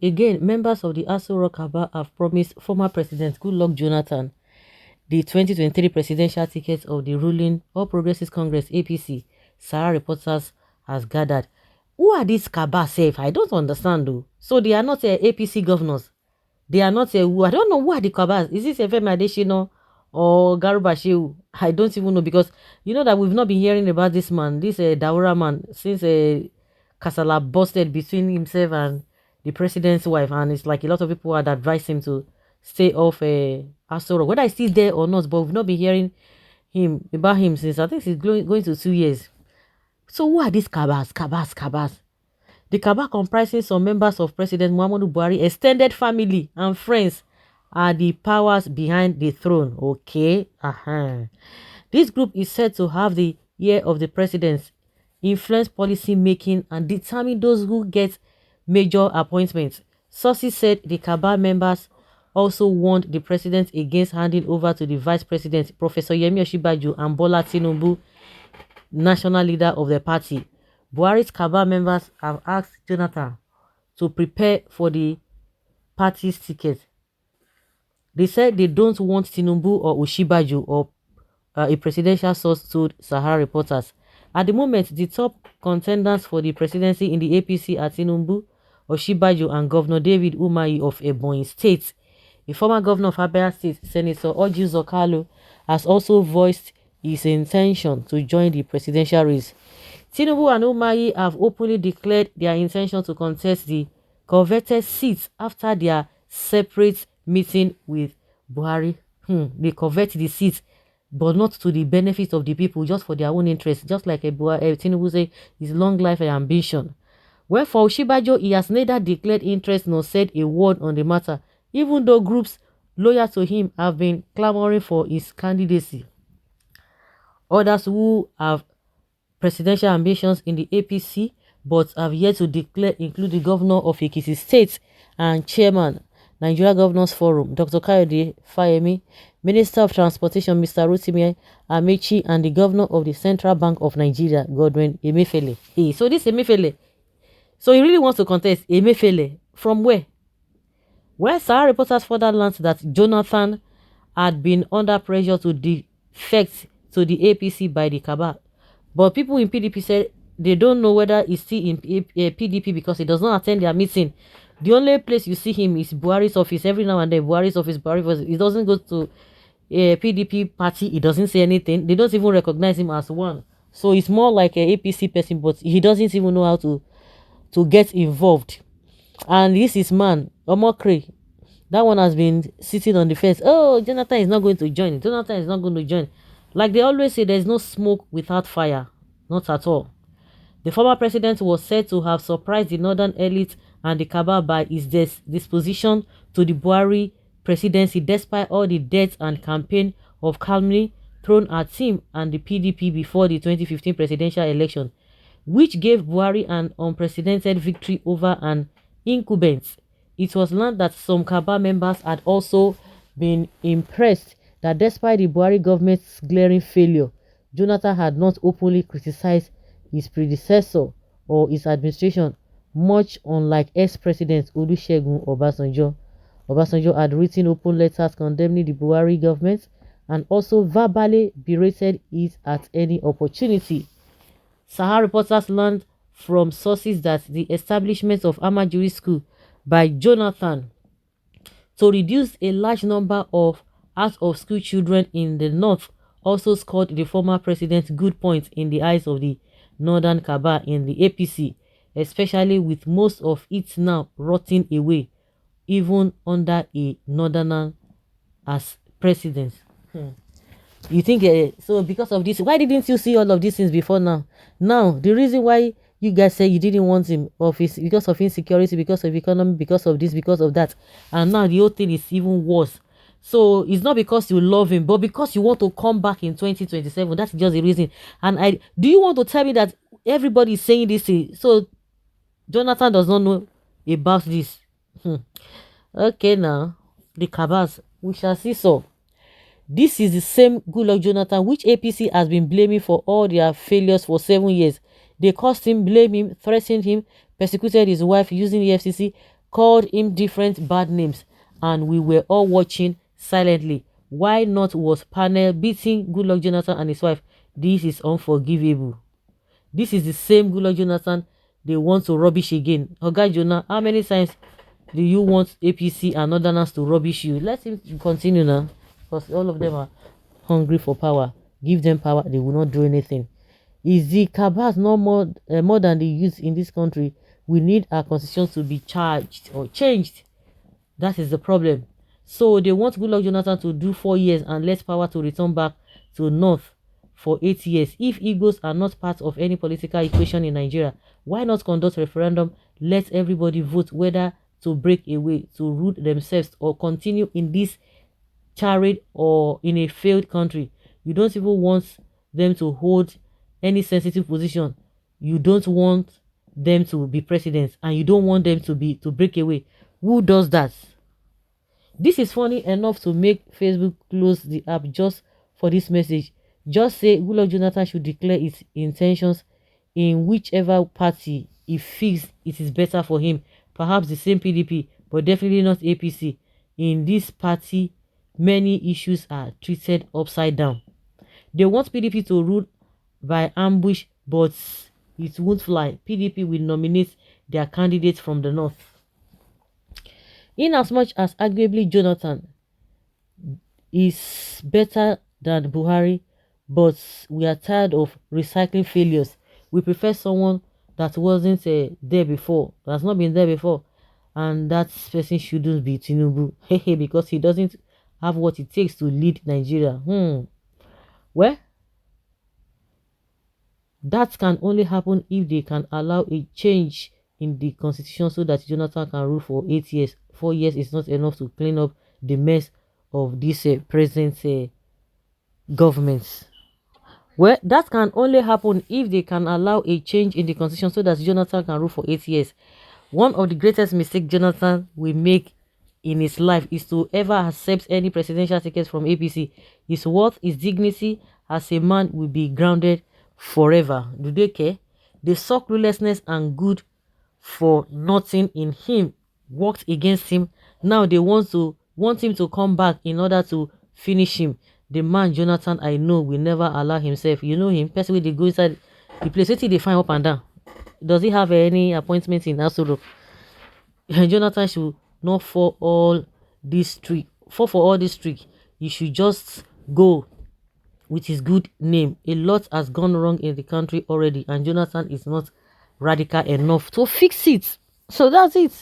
Again, members of the Aso Rock Cabal have promised former President Goodluck Jonathan the 2023 presidential ticket of the ruling All Progressives Congress APC. Sarah Reporters has gathered. Who are these Cabal safe? I don't understand though. So they are not APC governors. They are not who. I don't know who are the Cabals. Is this Efemi Adesina or Garuba Shehu? I don't even know, because you know that we've not been hearing about this man, this Daura man, since Kasala busted between himself and the president's wife, and it's like a lot of people had advised him to stay off Aso Rock. Whether he's still there or not, but we've not been hearing about him since I think he's going to 2 years. So who are these Cabals? Cabals. The cabal, comprising some members of President Muhammadu Buhari, extended family and friends, are the powers behind the throne. Okay. This group is said to have the ear of the president, influence policy making, and determine those who get major appointments. Sources said the cabal members also warned the president against handing over to the vice president, Professor Yemi Osinbajo and Bola Tinubu, national leader of the party. Buhari's cabal members have asked Jonathan to prepare for the party's ticket. They said they don't want Tinubu or Osinbajo, or a presidential source told Sahara Reporters. At the moment, the top contenders for the presidency in the APC are Tinubu, Osinbajo, and Governor David Umahi of Ebonyi State. A former governor of Abia State, Senator Orji Zokalo, has also voiced his intention to join the presidential race. Tinubu and Umahi have openly declared their intention to contest the coveted seats after their separate meeting with Buhari. They covet the seats, but not to the benefit of the people, just for their own interest, just like Tinubu say, his long life and ambition. Well, for Osinbajo, he has neither declared interest nor said a word on the matter, even though groups loyal to him have been clamoring for his candidacy. Others who have presidential ambitions in the APC but have yet to declare include the governor of Ekiti State and chairman Nigeria Governors Forum, Dr. Kayode Fayemi, Minister of Transportation, Mr. Rotimi Amechi, and the governor of the Central Bank of Nigeria, Godwin Emefiele. Hey, so this Emefiele, so he really wants to contest. Emefiele from where? Well, Sahara Reporters further learned that Jonathan had been under pressure to defect to the APC by the cabal. But people in PDP said they don't know whether he's still in PDP because he does not attend their meeting. The only place you see him is Buhari's office. Every now and then, Buhari's office. He doesn't go to a PDP party. He doesn't say anything. They don't even recognize him as one. So it's more like an APC person, but he doesn't even know how to get involved. And this is man, Omokri. That one has been sitting on the fence. Oh, Jonathan is not going to join. Jonathan is not going to join. Like they always say, there's no smoke without fire. Not at all. The former president was said to have surprised the northern elite and the cabal by his disposition to the Buhari presidency, despite all the debt and campaign of calumny thrown at him and the PDP before the 2015 presidential election, which gave Buhari an unprecedented victory over an incumbent. It was learned that some cabal members had also been impressed that despite the Buhari government's glaring failure, Jonathan had not openly criticized his predecessor or his administration, much unlike ex-president Olusegun Obasanjo. Obasanjo had written open letters condemning the Buhari government and also verbally berated it at any opportunity. Sahara Reporters learned from sources that the establishment of Amajuri School by Jonathan to reduce a large number of out-of-school children in the north also scored the former president good points in the eyes of the northern cabal in the APC, especially with most of it now rotting away, even under a northerner as president. You think so? Because of this, why didn't you see all of these things before now? Now the reason why you guys say you didn't want him office because of insecurity, because of economy, because of this, because of that, and now the whole thing is even worse. So it's not because you love him, but because you want to come back in 2027. That's just the reason. And do you want to tell me that everybody is saying this thing? So Jonathan does not know about this. Okay, now the cabals, we shall see. So this is the same Goodluck Jonathan which APC has been blaming for all their failures for 7 years. They cursed him, blamed him, threatened him, persecuted his wife using the FCC, called him different bad names, and we were all watching silently. Why not was panel beating Goodluck Jonathan and his wife? This is unforgivable. This is the same Goodluck Jonathan they want to rubbish again. Oga Jonah, how many times do you want APC and Northerners to rubbish you? Let him continue now, because all of them are hungry for power. Give them power, they will not do anything. Is the Cabals not more than the youth in this country? We need our constitution to be charged or changed. That is the problem. So they want Goodluck Jonathan to do 4 years and let power to return back to North for 8 years. If Igbos are not part of any political equation in Nigeria, why not conduct referendum? Let everybody vote whether to break away, to root themselves, or continue in this charade or in a failed country. You don't even want them to hold any sensitive position. You don't want them to be presidents, and you don't want them to break away. Who does that? This is funny enough to make Facebook close the app just for this message. Just say Goodluck Jonathan should declare its intentions in whichever party he feels it is better for him. Perhaps the same PDP, but definitely not APC. In this party, many issues are treated upside down. They want PDP to rule by ambush, but it won't fly. PDP will nominate their candidates from the north. Inasmuch as arguably Jonathan is better than Buhari, but we are tired of recycling failures. We prefer someone that wasn't there before, that's not been there before, and that person shouldn't be Tinubu, because he doesn't have what it takes to lead Nigeria. Well, that can only happen if they can allow a change in the constitution so that Jonathan can rule for 8 years. 4 years is not enough to clean up the mess of this present government. Well, that can only happen if they can allow a change in the constitution so that Jonathan can rule for 8 years. One of the greatest mistakes Jonathan will make in his life is to ever accept any presidential ticket from APC. His worth, his dignity as a man will be grounded forever. Do they care? They saw cluelessness and good for nothing in him worked against him. Now they want him to come back in order to finish him. The man Jonathan I know will never allow himself. You know him, person wey dey go inside the place, wetin dey find up and down. Does he have any appointment in Asoro? Jonathan should not fall for all this trick. He should just go with his good name. A lot has gone wrong in the country already, and Jonathan is not radical enough to fix it. So that's it.